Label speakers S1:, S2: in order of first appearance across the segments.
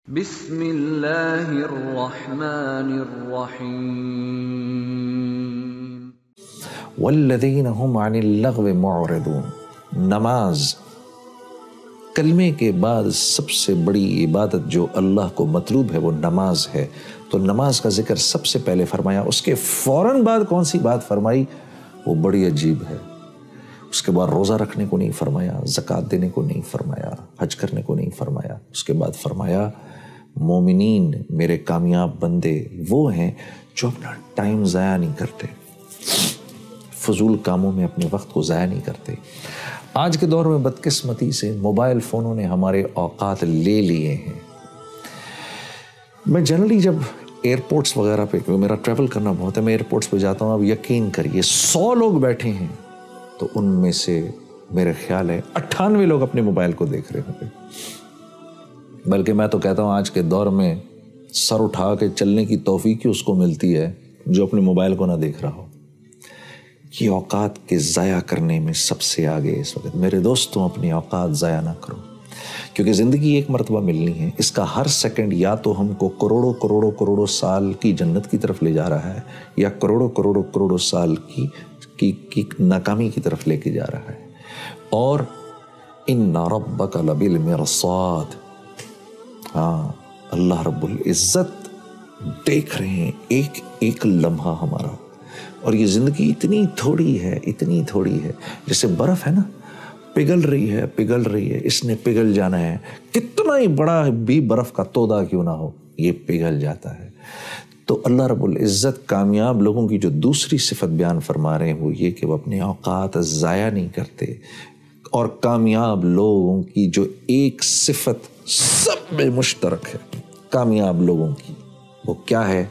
S1: بسم اللہ الرحمن الرحیم
S2: والذین هم عن اللغو معرضون۔ نماز کلمے کے بعد سب سے بڑی عبادت جو اللہ کو مطلوب ہے وہ نماز ہے، تو نماز کا ذکر سب سے پہلے فرمایا، اس کے فوراً بعد کون سی بات فرمائی وہ بڑی عجیب ہے۔ اس کے بعد روزہ رکھنے کو نہیں فرمایا، زکوٰۃ دینے کو نہیں فرمایا، حج کرنے کو نہیں فرمایا، اس کے بعد فرمایا مومنین میرے کامیاب بندے وہ ہیں جو اپنا ٹائم ضائع نہیں کرتے، فضول کاموں میں اپنے وقت کو ضائع نہیں کرتے۔ آج کے دور میں بدقسمتی سے موبائل فونوں نے ہمارے اوقات لے لیے ہیں۔ میں جنرلی جب ایئرپورٹس وغیرہ پہ، کیونکہ میرا ٹریول کرنا بہت ہے، میں ایئرپورٹس پہ جاتا ہوں، اب یقین کریے 100 لوگ بیٹھے ہیں تو ان میں سے میرے خیال ہے 98 لوگ اپنے موبائل کو دیکھ رہے ہوں گے۔ بلکہ میں تو کہتا ہوں آج کے دور میں سر اٹھا کے چلنے کی توفیق ہی اس کو ملتی ہے جو اپنے موبائل کو نہ دیکھ رہا ہو۔ یہ اوقات کے ضائع کرنے میں سب سے آگے اس وقت۔ میرے دوستوں اپنی اوقات ضائع نہ کرو، کیونکہ زندگی ایک مرتبہ ملنی ہے، اس کا ہر سیکنڈ یا تو ہم کو کروڑوں کروڑوں کروڑوں سال کی جنت کی طرف لے جا رہا ہے یا کروڑوں کروڑوں کروڑوں سال کی ناکامی کی طرف لے کے جا رہا ہے۔ اور ان ربک لبالمرصاد، ہاں اللہ رب العزت دیکھ رہے ہیں ایک ایک لمحہ ہمارا، اور یہ زندگی اتنی تھوڑی ہے جیسے برف ہے نا، پگھل رہی ہے، اس نے پگھل جانا ہے، کتنا ہی بڑا بھی برف کا تودا کیوں نہ ہو یہ پگھل جاتا ہے۔ تو اللہ رب العزت کامیاب لوگوں کی جو دوسری صفت بیان فرما رہے ہیں وہ یہ کہ وہ اپنے اوقات ضائع نہیں کرتے، اور کامیاب لوگوں کی جو ایک صفت سب میں مشترک ہے کامیاب لوگوں کی، وہ کیا ہے؟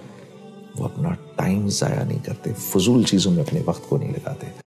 S2: وہ اپنا ٹائم ضائع نہیں کرتے، فضول چیزوں میں اپنے وقت کو نہیں لگاتے۔